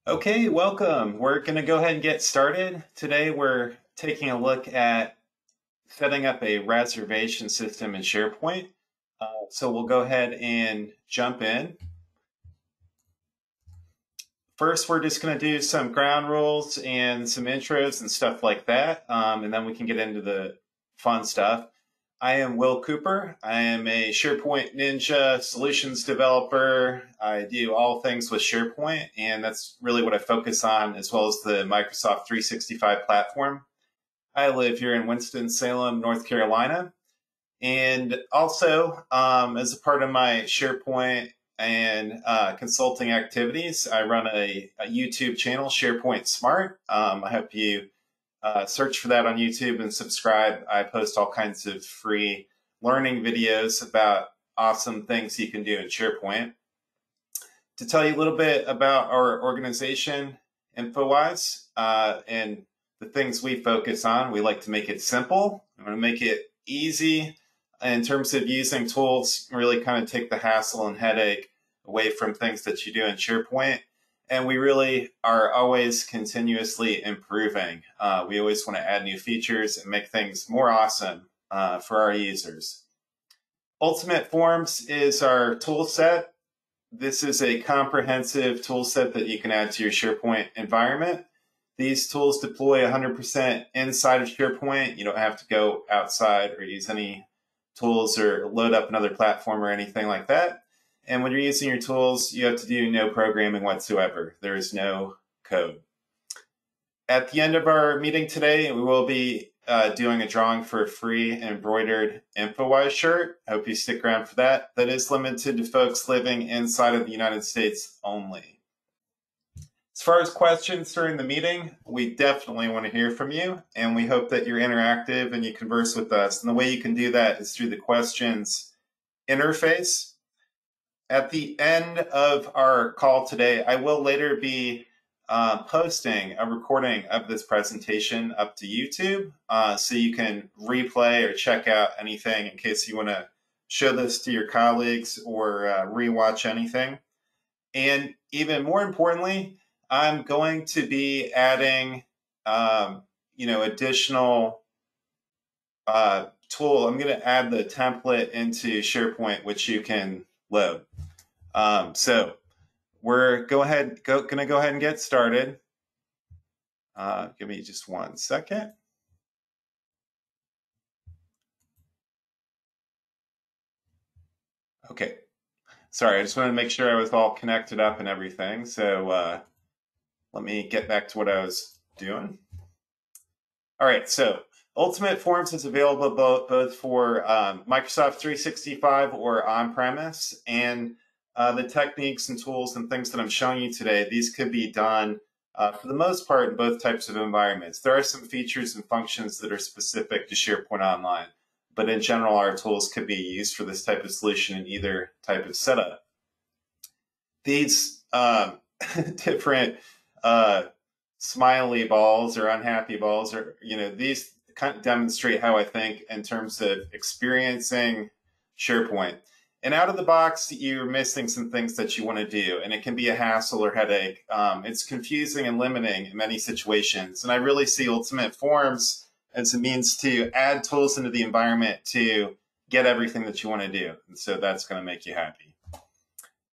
Okay, welcome. We're going to go ahead and get started. Today we're taking a look at setting up a reservation system in SharePoint. So we'll go ahead and jump in. First, we're just going to do some ground rules and some intros and stuff like that, and then we can get into the fun stuff. I am Will Cooper. I am a SharePoint Ninja solutions developer. I do all things with SharePoint, and that's really what I focus on, as well as the Microsoft 365 platform. I live here in Winston-Salem, North Carolina. And also, as a part of my SharePoint and consulting activities, I run a YouTube channel, SharePoint Smart. I hope you search for that on YouTube and subscribe. I post all kinds of free learning videos about awesome things you can do in SharePoint. To tell you a little bit about our organization, Infowise, and the things we focus on, we like to make it simple. We want to make it easy in terms of using tools, really kind of take the hassle and headache away from things that you do in SharePoint. And we really are always continuously improving. We always want to add new features and make things more awesome for our users. Ultimate Forms is our tool set. This is a comprehensive tool set that you can add to your SharePoint environment. These tools deploy 100% inside of SharePoint. You don't have to go outside or use any tools or load up another platform or anything like that. And when you're using your tools, you have to do no programming whatsoever. There is no code. At the end of our meeting today, we will be doing a drawing for a free embroidered Infowise shirt. I hope you stick around for that. That is limited to folks living inside of the United States only. As far as questions during the meeting, we definitely want to hear from you, and we hope that you're interactive and you converse with us. And the way you can do that is through the questions interface. At the end of our call today, I will later be posting a recording of this presentation up to YouTube, so you can replay or check out anything in case you want to show this to your colleagues or rewatch anything. And even more importantly, I'm going to be adding, additional tool. I'm going to add the template into SharePoint, which you can load. So we're going to go ahead and get started. Give me just 1 second. Okay. Sorry, I just wanted to make sure I was all connected up and everything. So let me get back to what I was doing. All right, so Ultimate Forms is available both for Microsoft 365 or on-premise, and the techniques and tools and things that I'm showing you today, these could be done for the most part in both types of environments. There are some features and functions that are specific to SharePoint Online, but in general, our tools could be used for this type of solution in either type of setup. These different smiley balls or unhappy balls, or these kind of demonstrate how I think in terms of experiencing SharePoint. And out of the box, you're missing some things that you want to do, and it can be a hassle or headache. It's confusing and limiting in many situations. And I really see Ultimate Forms as a means to add tools into the environment to get everything that you want to do. And so that's going to make you happy.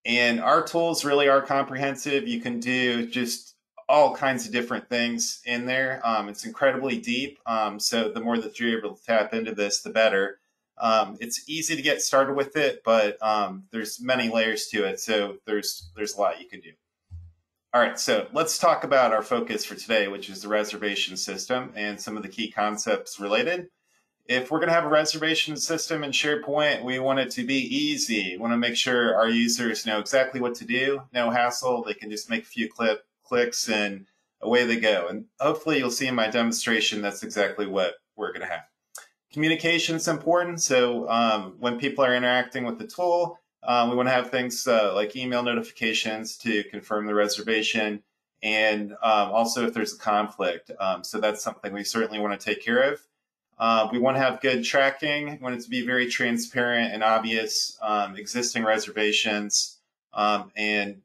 And our tools really are comprehensive. You can do just all kinds of different things in there. It's incredibly deep. So the more that you're able to tap into this, the better. It's easy to get started with it, but there's many layers to it. So there's a lot you can do. All right, so let's talk about our focus for today, which is the reservation system and some of the key concepts related. If we're going to have a reservation system in SharePoint, we want it to be easy. We want to make sure our users know exactly what to do, no hassle. They can just make a few clicks and away they go. And hopefully you'll see in my demonstration that's exactly what we're going to have. Communication is important. So when people are interacting with the tool, we want to have things like email notifications to confirm the reservation, and also if there's a conflict. So that's something we certainly want to take care of. We want to have good tracking. We want it to be very transparent and obvious, existing reservations, and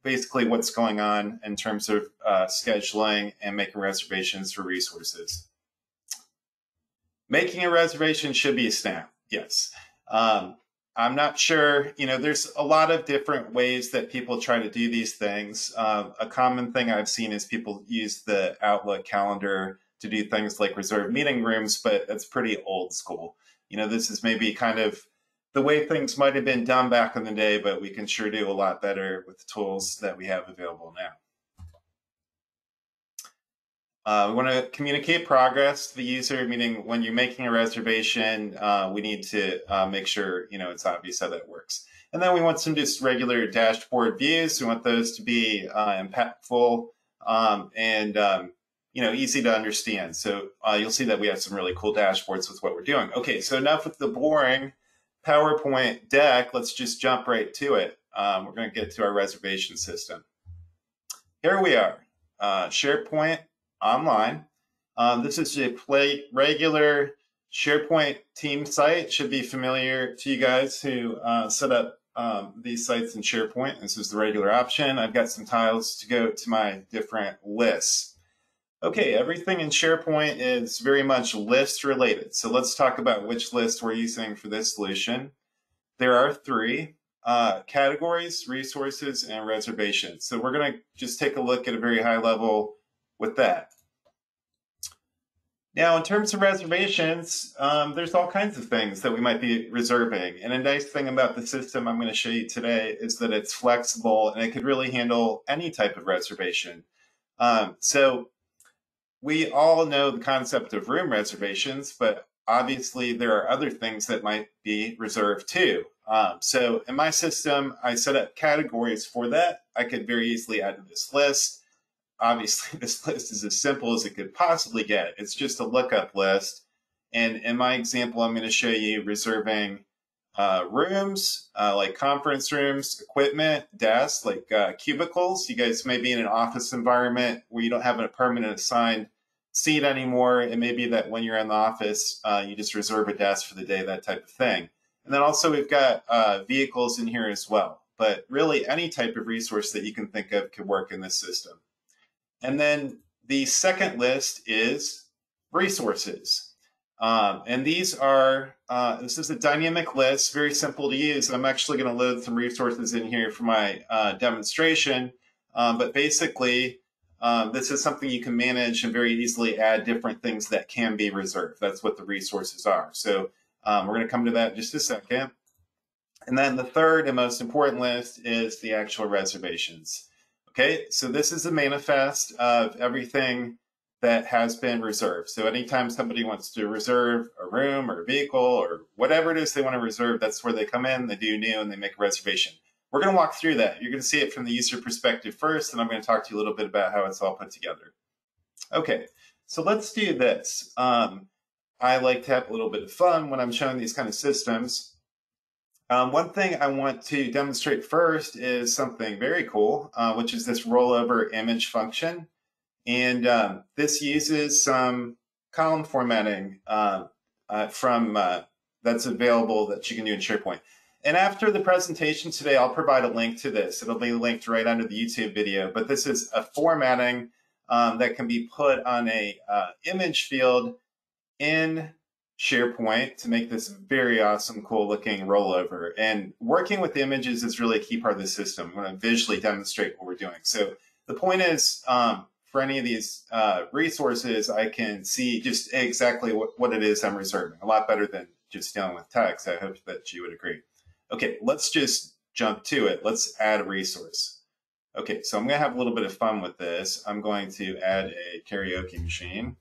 basically what's going on in terms of scheduling and making reservations for resources. Making a reservation should be a snap, yes. I'm not sure, there's a lot of different ways that people try to do these things. A common thing I've seen is people use the Outlook calendar to do things like reserve meeting rooms, but that's pretty old school. This is maybe kind of the way things might have been done back in the day, but we can sure do a lot better with the tools that we have available now. We want to communicate progress to the user, meaning when you're making a reservation, we need to make sure it's obvious how that works. And then we want some just regular dashboard views. We want those to be impactful and easy to understand. So you'll see that we have some really cool dashboards with what we're doing. Okay, so enough with the boring PowerPoint deck. Let's just jump right to it. We're going to get to our reservation system. Here we are, SharePoint Online. This is a regular SharePoint team site. Should be familiar to you guys who set up these sites in SharePoint. This is the regular option. I've got some tiles to go to my different lists. Okay, everything in SharePoint is very much list related. So let's talk about which list we're using for this solution. There are three: categories, resources, and reservations. So we're going to just take a look at a very high level with that. Now, in terms of reservations, there's all kinds of things that we might be reserving. And a nice thing about the system I'm going to show you today is that it's flexible and it could really handle any type of reservation. So we all know the concept of room reservations, but obviously there are other things that might be reserved too. So in my system, I set up categories for that. I could very easily add to this list. Obviously, this list is as simple as it could possibly get. It's just a lookup list. And in my example, I'm going to show you reserving rooms, like conference rooms, equipment, desks, like cubicles. You guys may be in an office environment where you don't have a permanent assigned seat anymore. It may be that when you're in the office, you just reserve a desk for the day, that type of thing. And then also we've got vehicles in here as well. But really, any type of resource that you can think of could work in this system. And then the second list is resources. And these are, this is a dynamic list, very simple to use. I'm actually going to load some resources in here for my demonstration. But basically, this is something you can manage and very easily add different things that can be reserved. That's what the resources are. So we're going to come to that in just a second. And then the third and most important list is the actual reservations. Okay, so this is a manifest of everything that has been reserved. So anytime somebody wants to reserve a room or a vehicle or whatever it is they want to reserve, that's where they come in, they do new, and they make a reservation. We're going to walk through that. You're going to see it from the user perspective first, and I'm going to talk to you a little bit about how it's all put together. Okay, so let's do this. I like to have a little bit of fun when I'm showing these kind of systems. One thing I want to demonstrate first is something very cool, which is this rollover image function. And this uses some column formatting that's available that you can do in SharePoint. And after the presentation today, I'll provide a link to this. It'll be linked right under the YouTube video. But this is a formatting that can be put on a image field in SharePoint to make this very awesome, cool looking rollover. And working with images is really a key part of the system. We're going to visually demonstrate what we're doing. So the point is, for any of these resources, I can see just exactly what it is I'm reserving. A lot better than just dealing with text. I hope that you would agree. Okay, let's just jump to it. Let's add a resource. Okay, so I'm going to have a little bit of fun with this. I'm going to add a karaoke machine.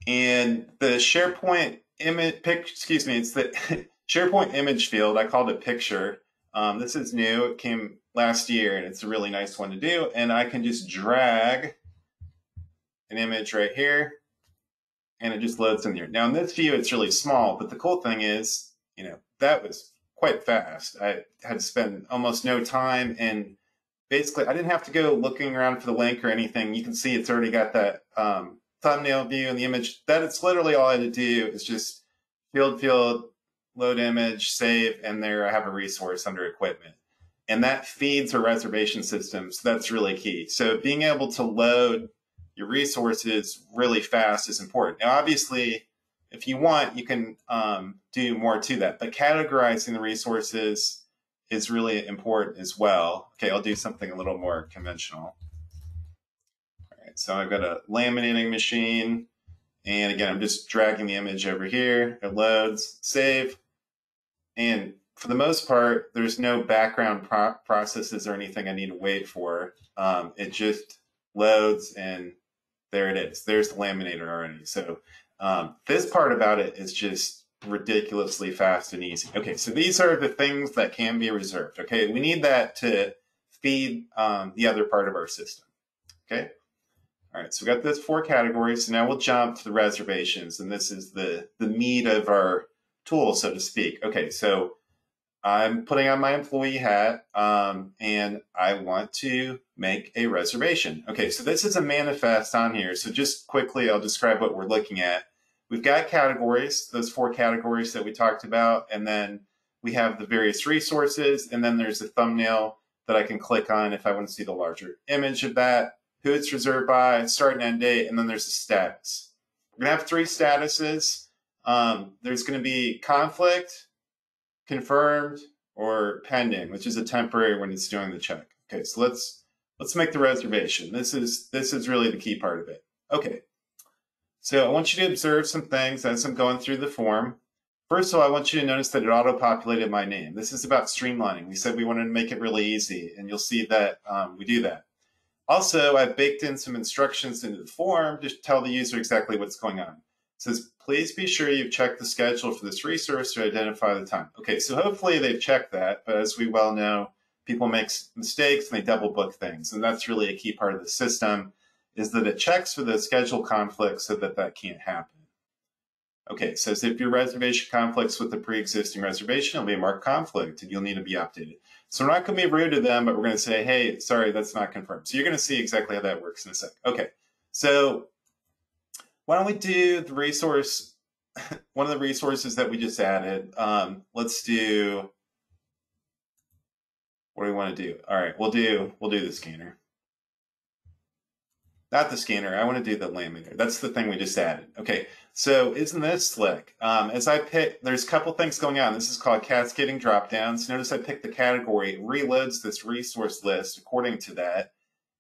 And the SharePoint image, it's the SharePoint image field. I called it picture. This is new. It came last year, and it's a really nice one to do. And I can just drag an image right here, and it just loads in here. Now, in this view, it's really small, but the cool thing is, that was quite fast. I had to spend almost no time, and basically, I didn't have to go looking around for the link or anything. You can see it's already got that thumbnail view and the image. That it's literally all I had to do is just field, load image, save, and there I have a resource under equipment. And that feeds a reservation system, so that's really key. So being able to load your resources really fast is important. Now, obviously, if you want, you can do more to that, but categorizing the resources is really important as well. Okay, I'll do something a little more conventional. All right, so I've got a laminating machine, and again, I'm just dragging the image over here. It loads, save, and for the most part, there's no background processes or anything I need to wait for. It just loads, and there it is. There's the laminator already. So this part about it is just ridiculously fast and easy. Okay, so these are the things that can be reserved. Okay, we need that to feed the other part of our system. Okay, all right, so we got those 4 categories. So now we'll jump to the reservations, and this is the meat of our tool, so to speak. Okay, so I'm putting on my employee hat, and I want to make a reservation. Okay, so this is a manifest on here. So just quickly, I'll describe what we're looking at. We've got categories, those 4 categories that we talked about, and then we have the various resources, and then there's a thumbnail that I can click on if I want to see the larger image of that, who it's reserved by, start and end date, and then there's a status. We're going to have 3 statuses. There's going to be conflict, confirmed, or pending, which is a temporary when it's doing the check. Okay, so let's make the reservation. This is really the key part of it. Okay, so I want you to observe some things as I'm going through the form. First of all, I want you to notice that it auto-populated my name. This is about streamlining. We said we wanted to make it really easy, and you'll see that we do that. Also, I've baked in some instructions into the form to tell the user exactly what's going on. It says, please be sure you've checked the schedule for this resource to identify the time. Okay, so hopefully they've checked that, but as we well know, people make mistakes and they double book things, and that's really a key part of the system, is that it checks for the schedule conflicts so that that can't happen. Okay, so if your reservation conflicts with the pre-existing reservation, it'll be a marked conflict and you'll need to be updated. So we're not going to be rude to them, but we're going to say, hey, sorry, that's not confirmed. So you're going to see exactly how that works in a sec. Okay, so why don't we do the resource, one of the resources that we just added. Let's do, what do we want to do? All right, we'll do the scanner. Not the scanner, I want to do the laminator. That's the thing we just added. Okay, so isn't this slick? As I pick, there's a couple things going on. This is called cascading dropdowns. Notice I picked the category, it reloads this resource list according to that.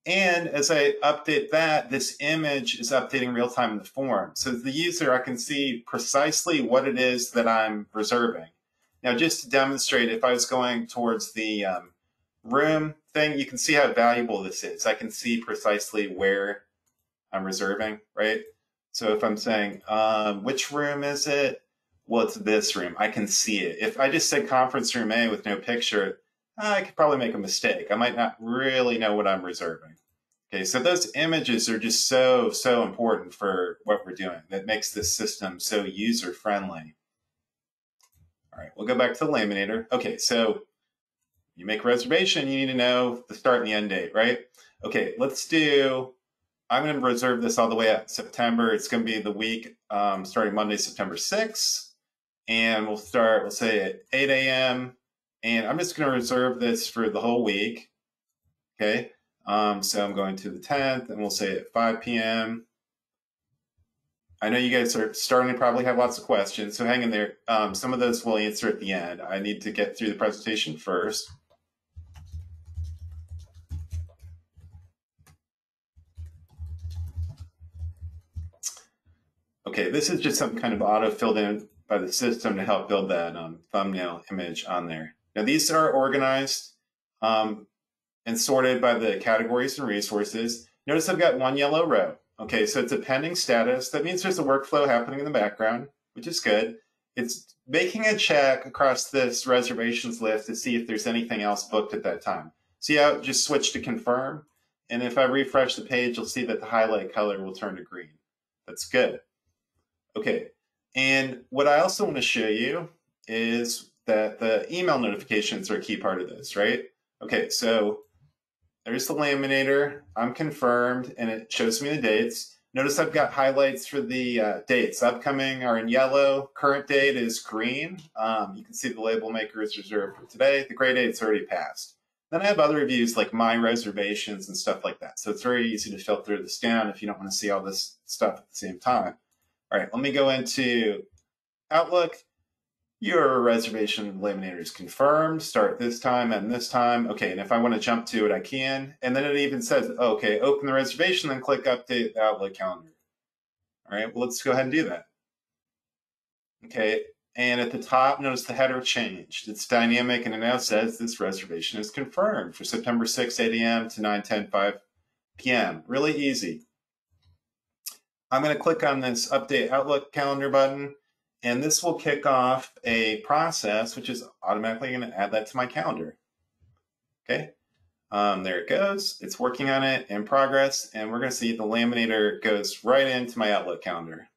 And as I update that, this image is updating real time in the form. So as the user, I can see precisely what it is that I'm reserving. Now, just to demonstrate, if I was going towards the room thing, you can see how valuable this is. I can see precisely where I'm reserving, right? So if I'm saying, which room is it? Well, it's this room. I can see it. If I just said conference room A with no picture, I could probably make a mistake. I might not really know what I'm reserving. Okay, so those images are just so important for what we're doing. That makes this system so user-friendly. All right, we'll go back to the laminator. Okay, so you make a reservation, you need to know the start and the end date, right? Okay, let's do, I'm going to reserve this all the way up September. It's going to be the week starting Monday, September 6th. And we'll say at 8 a.m. And I'm just going to reserve this for the whole week. Okay, so I'm going to the 10th, and we'll say at 5 p.m. I know you guys are starting to probably have lots of questions, so hang in there. Some of those we'll answer at the end. I need to get through the presentation first. Okay, this is just something kind of auto-filled in by the system to help build that thumbnail image on there. Now, these are organized and sorted by the categories and resources. Notice I've got one yellow row. Okay, so it's a pending status. That means there's a workflow happening in the background, which is good. It's making a check across this reservations list to see if there's anything else booked at that time. See how it just switched to confirm? And if I refresh the page, you'll see that the highlight color will turn to green. That's good. Okay, and what I also want to show you is that the email notifications are a key part of this, right? Okay, so there's the laminator, I'm confirmed, and it shows me the dates. Notice I've got highlights for the dates. Upcoming are in yellow. Current date is green. You can see the label maker is reserved for today. The gray date's already passed. Then I have other views like my reservations and stuff like that. So it's very easy to filter this down if you don't want to see all this stuff at the same time. All right, let me go into Outlook. Your reservation laminator is confirmed. Start this time and this time. Okay, and if I want to jump to it, I can. And then it even says, okay, open the reservation, then click Update the Outlook calendar. All right, well, let's go ahead and do that. Okay, and at the top, notice the header changed. It's dynamic, and it now says this reservation is confirmed for September 6, 8 a.m. to 9:10, 5 p.m. Really easy. I'm going to click on this Update Outlook Calendar button, and this will kick off a process, which is automatically going to add that to my calendar. Okay, there it goes. It's working on it, in progress, and we're going to see the laminator goes right into my Outlook calendar.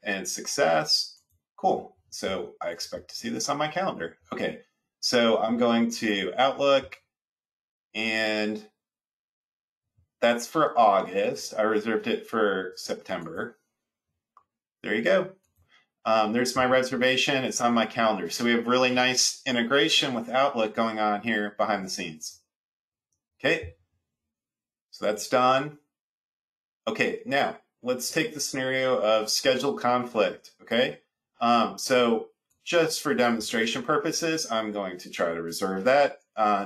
And success. Cool. So I expect to see this on my calendar. Okay, so I'm going to Outlook, and that's for August. I reserved it for September. There you go. There's my reservation. It's on my calendar. So we have really nice integration with Outlook going on here behind the scenes. Okay, so that's done. Okay, now let's take the scenario of schedule conflict. Okay, so just for demonstration purposes, I'm going to try to reserve that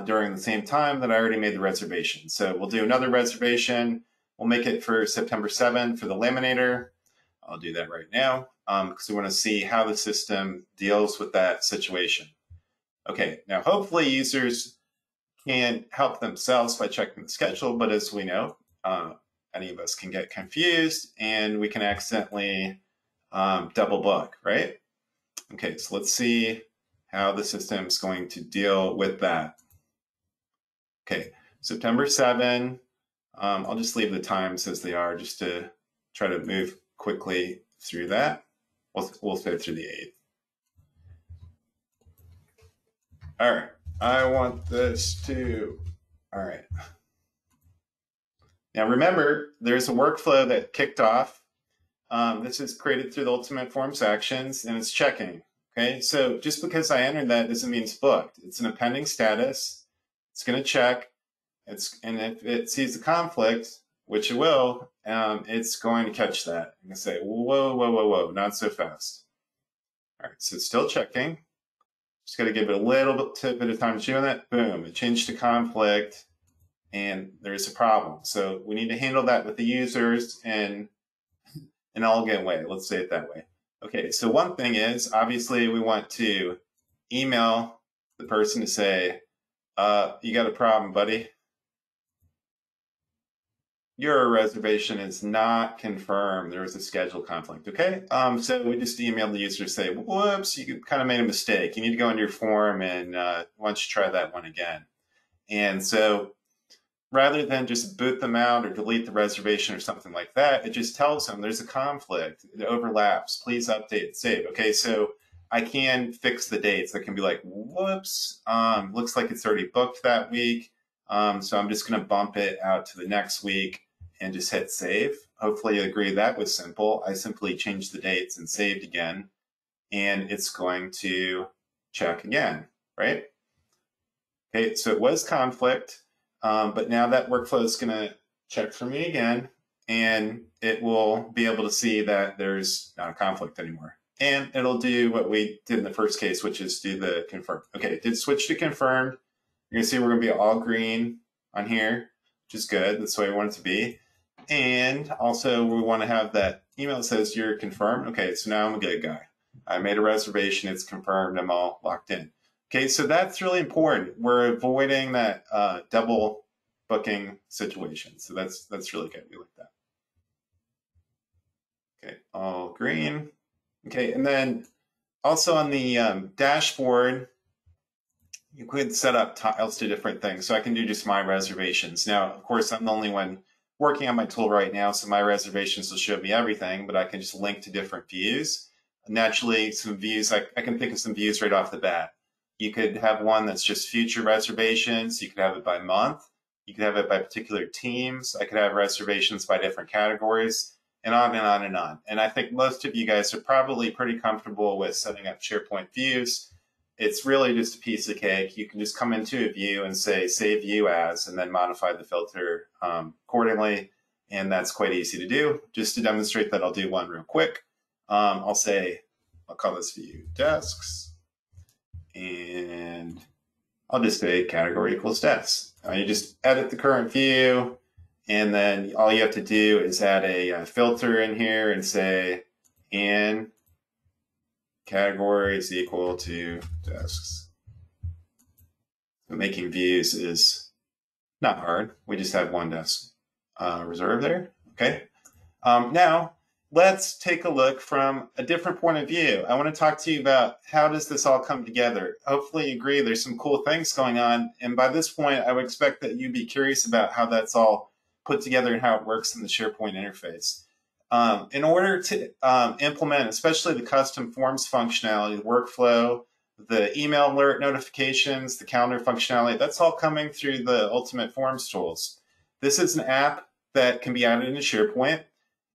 during the same time that I already made the reservation. So we'll do another reservation. We'll make it for September 7 for the laminator. I'll do that right now because we want to see how the system deals with that situation. Okay, now hopefully users can help themselves by checking the schedule, but as we know, any of us can get confused and we can accidentally double book, right? Okay, so let's see how the system is going to deal with that. Okay, September 7, I'll just leave the times as they are just to try to move quickly through that. We'll say through the 8th. All right, I want this to, all right. Now remember, there's a workflow that kicked off. This is created through the Ultimate Forms actions, and it's checking. Okay, so just because I entered that doesn't mean it's booked. It's in a pending status. It's going to check. And if it sees the conflict, which it will, it's going to catch that and say, whoa, whoa, whoa, whoa, not so fast. All right, so it's still checking. Just got to give it a little bit of time to do that. Boom, it changed to conflict, and there's a problem. So we need to handle that with the users in an elegant way. Let's say it that way. Okay, so one thing is, obviously, we want to email the person to say, you got a problem, buddy. Your reservation is not confirmed. There was a schedule conflict, okay? So we just emailed the user to say, whoops, you kind of made a mistake. You need to go into your form and why don't you try that one again? And so rather than just boot them out or delete the reservation or something like that, it just tells them there's a conflict. It overlaps. Please update, save. Okay, so I can fix the dates. I can be like, whoops, looks like it's already booked that week. So I'm just going to bump it out to the next week and just hit save. Hopefully you agree that was simple. I simply changed the dates and saved again, and it's going to check again, right? Okay, so it was conflict, but now that workflow is going to check for me again, and it will be able to see that there's not a conflict anymore. And it'll do what we did in the first case, which is do the confirm. Okay, it did switch to confirmed. You're going to see we're going to be all green on here, which is good. That's the way we want it to be. And also we want to have that email that says you're confirmed. Okay, so now I'm a good guy. I made a reservation. It's confirmed. I'm all locked in. Okay, so that's really important. We're avoiding that double booking situation. So that's really good. We like that. Okay, all green. Okay, and then also on the dashboard, you could set up tiles to different things. So I can do just my reservations. Now, of course, I'm the only one working on my tool right now, so my reservations will show me everything, but I can just link to different views. Naturally, some views, I can think of some views right off the bat. You could have one that's just future reservations. You could have it by month. You could have it by particular teams. I could have reservations by different categories. and on and on and on. And I think most of you guys are probably pretty comfortable with setting up SharePoint views. It's really just a piece of cake. You can just come into a view and say save view as, and then modify the filter accordingly. And that's quite easy to do. Just to demonstrate that, I'll do one real quick. I'll call this view desks, and I'll just say category equals desks. You just edit the current view, and then all you have to do is add a filter in here and say in category is equal to desks. So making views is not hard. We just have one desk reserved there. Okay. Now let's take a look from a different point of view. I want to talk to you about how does this all come together. Hopefully you agree there's some cool things going on. And by this point, I would expect that you'd be curious about how that's all put together and how it works in the SharePoint interface. In order to implement, especially the custom forms functionality, the workflow, the email alert notifications, the calendar functionality, that's all coming through the Ultimate Forms tools. This is an app that can be added into SharePoint,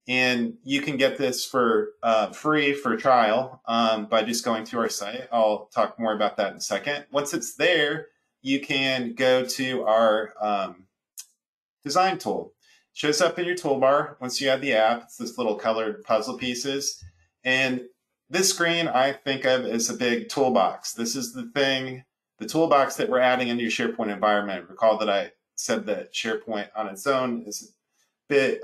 and you can get this for free for trial by just going to our site. I'll talk more about that in a second. Once it's there, you can go to our design tool. It shows up in your toolbar once you add the app. It's this little colored puzzle pieces. And this screen I think of as a big toolbox. This is the toolbox that we're adding into your SharePoint environment. Recall that I said that SharePoint on its own is a bit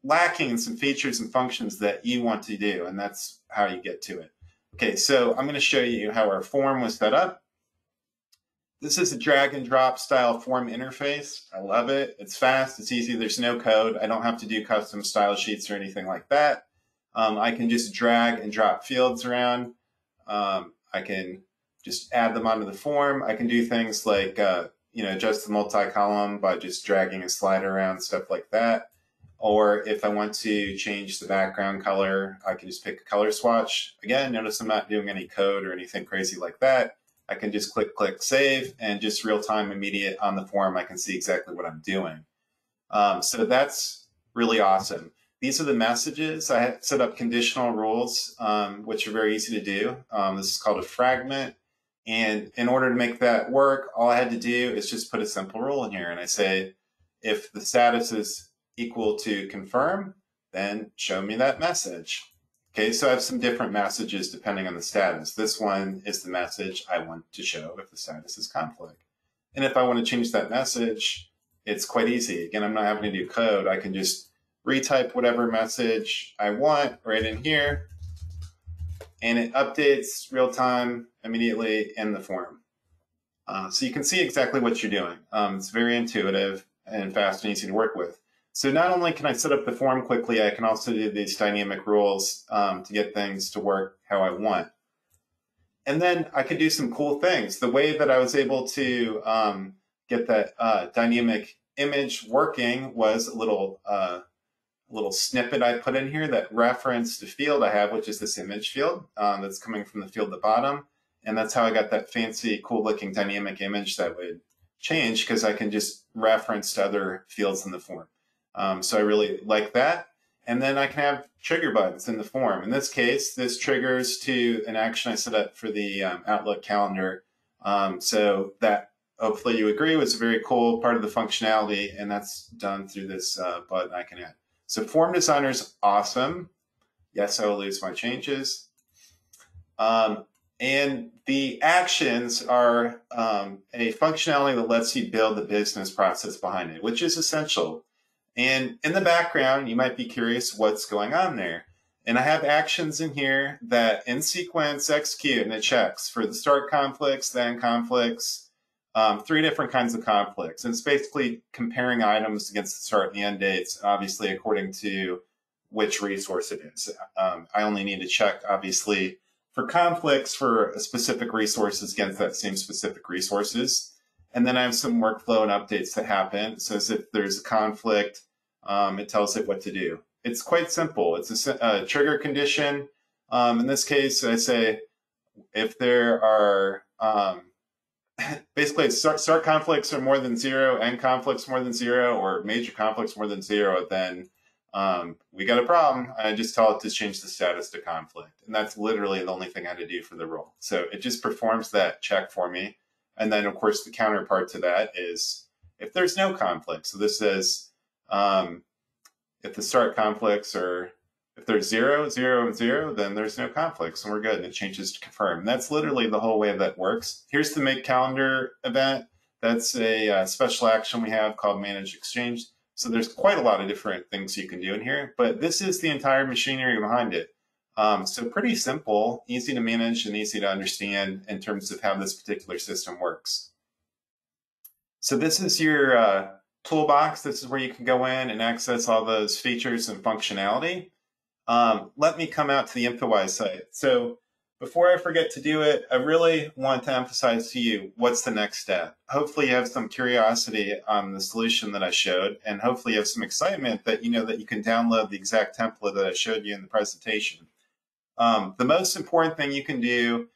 lacking in some features and functions that you want to do, and that's how you get to it. Okay, so I'm going to show you how our form was set up. This is a drag and drop style form interface. I love it. It's fast, it's easy, there's no code. I don't have to do custom style sheets or anything like that. I can just drag and drop fields around. I can just add them onto the form. I can do things like adjust the multi-column by just dragging a slider around, stuff like that. Or if I want to change the background color, I can just pick a color swatch. Again, notice I'm not doing any code or anything crazy like that. I can just click save, and just real-time immediate on the form, I can see exactly what I'm doing. So that's really awesome. These are the messages. I had set up conditional rules, which are very easy to do. This is called a fragment. And in order to make that work, all I had to do is just put a simple rule in here. And I say, if the status is equal to confirm, then show me that message. Okay, so I have some different messages depending on the status. This one is the message I want to show if the status is conflict. And if I want to change that message, it's quite easy. Again, I'm not having to do code. I can just retype whatever message I want right in here, and it updates real time immediately in the form. So you can see exactly what you're doing. It's very intuitive and fast and easy to work with. So not only can I set up the form quickly, I can also do these dynamic rules to get things to work how I want. And then I could do some cool things. The way that I was able to get that dynamic image working was a little snippet I put in here that referenced the field I have, which is this image field that's coming from the field at the bottom. And that's how I got that fancy, cool-looking dynamic image that would change, because I can just reference to other fields in the form. So I really like that. And then I can have trigger buttons in the form. In this case, this triggers to an action I set up for the Outlook calendar. So that, hopefully you agree, was a very cool part of the functionality, and that's done through this button I can add. So Form Designer is awesome. Yes, I will lose my changes. And the actions are a functionality that lets you build the business process behind it, which is essential. And in the background, you might be curious what's going on there. And I have actions in here that in sequence execute, and it checks for the start conflicts, the end conflicts, 3 different kinds of conflicts. And it's basically comparing items against the start and the end dates, obviously according to which resource it is. I only need to check, obviously, for conflicts for specific resources against that same specific resources. And then I have some workflow and updates that happen. So as if there's a conflict, it tells it what to do. It's quite simple. It's a trigger condition. In this case, I say if there are basically start conflicts are more than 0, end conflicts more than 0, or major conflicts more than 0, then we got a problem. I just tell it to change the status to conflict. And that's literally the only thing I had to do for the rule. So it just performs that check for me. And then, of course, the counterpart to that is if there's no conflict. So this says if the start conflicts are, if there's 0, 0, and 0, then there's no conflicts and we're good. And it changes to confirm. And that's literally the whole way that works. Here's the make calendar event. That's a special action we have called manage exchange. So there's quite a lot of different things you can do in here, but this is the entire machinery behind it. So pretty simple, easy to manage and easy to understand in terms of how this particular system works. So this is your toolbox. This is where you can go in and access all those features and functionality. Let me come out to the Infowise site. So before I forget to do it, I really want to emphasize to you what's the next step. Hopefully you have some curiosity on the solution that I showed, and hopefully you have some excitement that you know that you can download the exact template that I showed you in the presentation. The most important thing you can do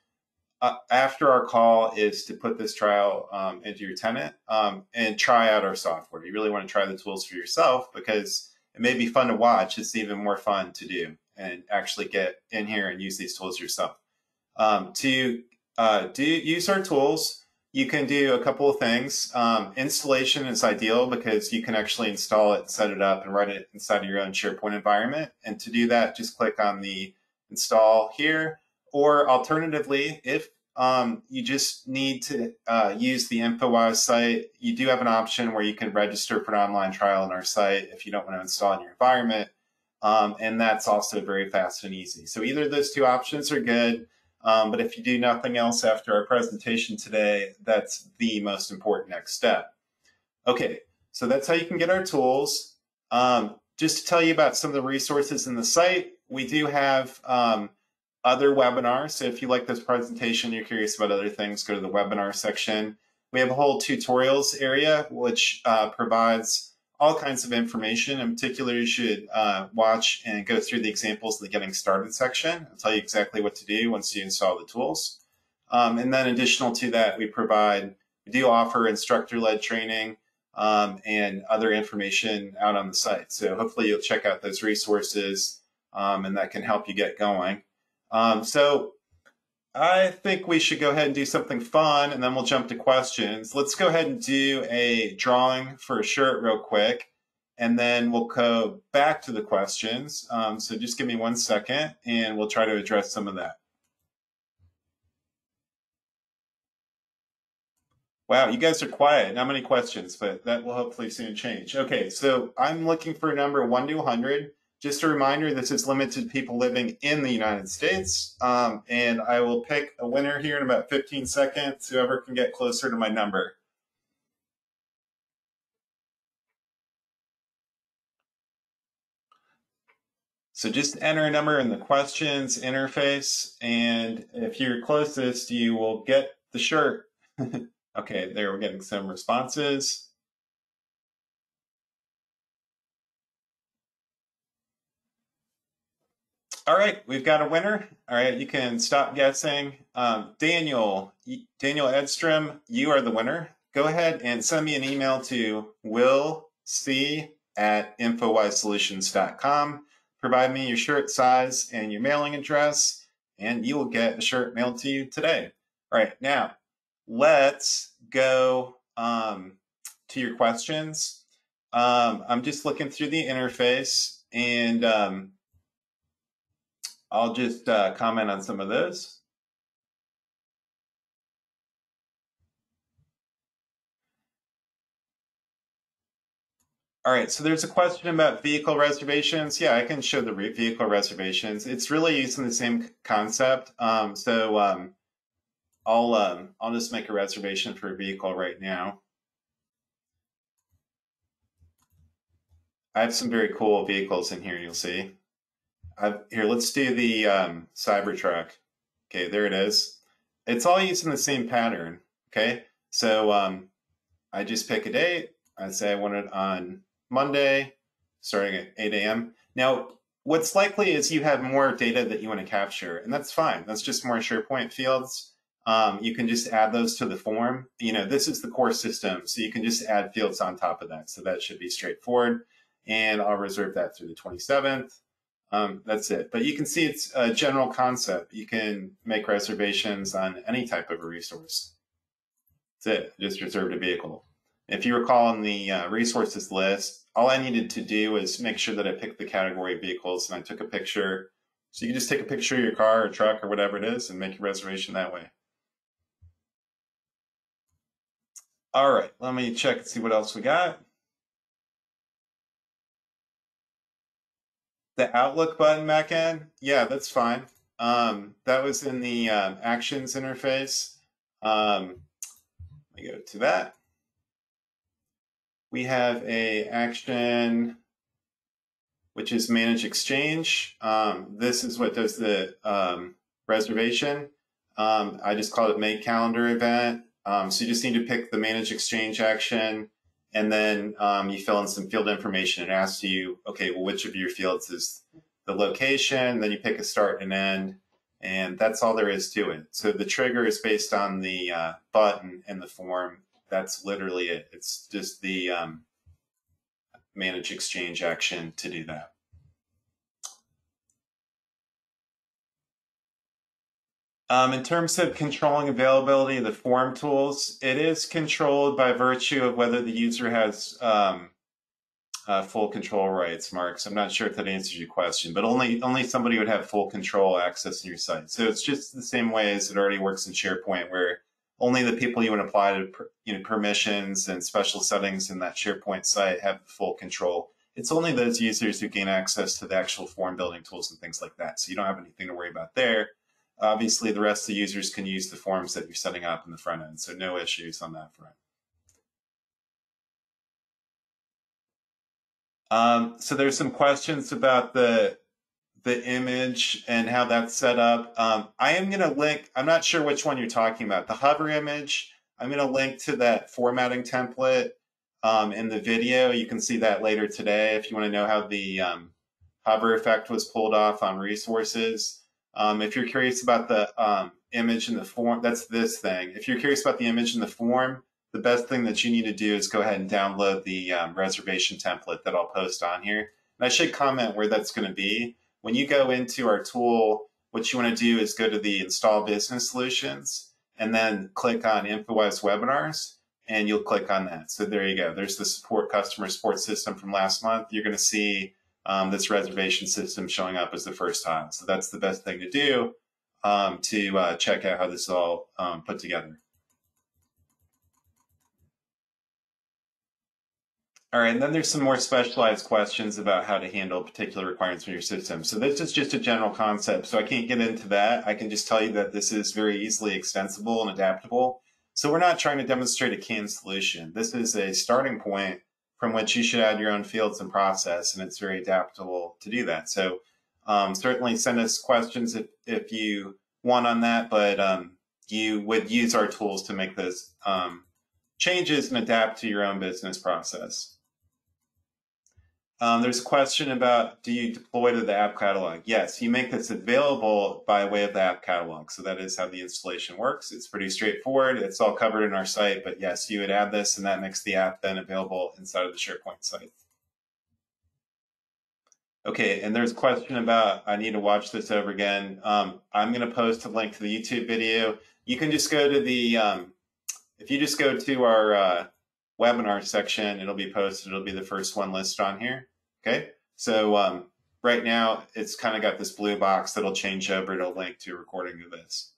after our call is to put this trial into your tenant and try out our software. You really want to try the tools for yourself because it may be fun to watch. It's even more fun to do and actually get in here and use these tools yourself. To use our tools, you can do a couple of things. Installation is ideal because you can actually install it, set it up, and run it inside of your own SharePoint environment. And to do that, just click on the install here. Or alternatively, if you just need to use the Infowise site, you do have an option where you can register for an online trial on our site if you don't want to install in your environment. And that's also very fast and easy. So either of those two options are good. But if you do nothing else after our presentation today, that's the most important next step. Okay, so that's how you can get our tools. Just to tell you about some of the resources in the site, we do have other webinars. So if you like this presentation, you're curious about other things, go to the webinar section. We have a whole tutorials area, which provides all kinds of information. In particular, you should watch and go through the examples of the Getting Started section. I'll tell you exactly what to do once you install the tools. And then additional to that, we do offer instructor-led training and other information out on the site. So hopefully you'll check out those resources and that can help you get going. So I think we should go ahead and do something fun and then we'll jump to questions. Let's go ahead and do a drawing for a shirt real quick and then we'll go back to the questions. So just give me 1 second and we'll try to address some of that. Wow, you guys are quiet. Not many questions, but that will hopefully soon change. Okay, so I'm looking for a number 1 to 100. Just a reminder, this is limited to people living in the United States. And I will pick a winner here in about 15 seconds, whoever can get closer to my number. So just enter a number in the questions interface, and if you're closest, you will get the shirt. Okay, there we're getting some responses. All right, we've got a winner. All right, you can stop guessing. Daniel Edstrom, you are the winner. Go ahead and send me an email to willc@infowisesolutions.com. Provide me your shirt size and your mailing address, and you will get a shirt mailed to you today. All right, now let's go to your questions. I'm just looking through the interface, and I'll just comment on some of those. All right, so there's a question about vehicle reservations. Yeah, I can show the vehicle reservations. It's really using the same concept. I'll just make a reservation for a vehicle right now. I have some very cool vehicles in here, you'll see. Here, let's do the Cybertruck. Okay, there it is. It's all using the same pattern, okay? So I just pick a date. I say I want it on Monday, starting at 8 a.m. Now, what's likely is you have more data that you want to capture, and that's fine. That's just more SharePoint fields. You can just add those to the form. You know, this is the core system, so you can just add fields on top of that. So that should be straightforward. and I'll reserve that through the 27th. That's it. But you can see it's a general concept. You can make reservations on any type of a resource. That's it. Just reserved a vehicle. If you recall in the resources list, all I needed to do was make sure that I picked the category of vehicles and I took a picture. So you can just take a picture of your car or truck or whatever it is and make your reservation that way. All right, let me check and see what else we got. The Outlook button back in, yeah, that's fine. That was in the Actions interface. Let me go to that. We have a action which is Manage Exchange. This is what does the reservation. I just called it Make Calendar Event. So you just need to pick the Manage Exchange action, and then you fill in some field information. It asks you, okay, well, which of your fields is the location? Then you pick a start and end, and that's all there is to it. So the trigger is based on the button in the form. That's literally it. It's just the Manage Exchange action to do that. In terms of controlling availability of the form tools, it is controlled by virtue of whether the user has full control rights, Mark. So I'm not sure if that answers your question, but only somebody would have full control access to your site. So it's just the same way as it already works in SharePoint, where only the people you would apply to permissions and special settings in that SharePoint site have full control. It's only those users who gain access to the actual form building tools and things like that. So you don't have anything to worry about there. Obviously, the rest of the users can use the forms that you're setting up in the front end, so no issues on that front. So there's some questions about the image and how that's set up. I am going to link, I'm not sure which one you're talking about. The hover image, I'm going to link to that formatting template in the video. You can see that later today if you want to know how the hover effect was pulled off on resources. If you're curious about the image in the form, that's this thing. If you're curious about the image in the form, the best thing that you need to do is go ahead and download the reservation template that I'll post on here. And I should comment where that's going to be. When you go into our tool, what you want to do is go to the Install Business Solutions and then click on Infowise Webinars, and you'll click on that. So there you go. There's the customer support system from last month. You're going to see this reservation system showing up as the first tile. So that's the best thing to do to check out how this is all put together. All right, and then there's some more specialized questions about how to handle particular requirements from your system. So this is just a general concept, so I can't get into that. I can just tell you that this is very easily extensible and adaptable. So we're not trying to demonstrate a canned solution. This is a starting point from which you should add your own fields and process, and it's very adaptable to do that. So certainly send us questions if you want on that, but you would use our tools to make those changes and adapt to your own business process. There's a question about, do you deploy to the app catalog? Yes, you make this available by way of the app catalog. So that is how the installation works. It's pretty straightforward. It's all covered in our site, but yes, you would add this and that makes the app then available inside of the SharePoint site. Okay, and there's a question about, I need to watch this over again. I'm going to post a link to the YouTube video. You can just go to the, if you just go to our webinar section, it'll be posted. It'll be the first one listed on here. Okay, so right now it's kind of got this blue box that'll change over to a link to a recording of this.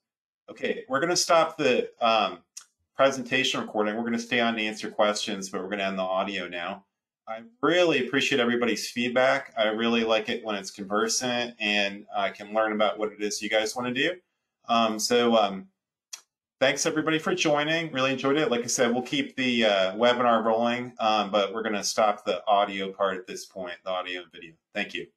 Okay, we're going to stop the presentation recording. We're going to stay on to answer questions, but we're going to end the audio now. I really appreciate everybody's feedback. I really like it when it's conversant and I can learn about what it is you guys want to do. Thanks everybody for joining. Really enjoyed it. Like I said, we'll keep the webinar rolling, but we're going to stop the audio part at this point, the audio and video. Thank you.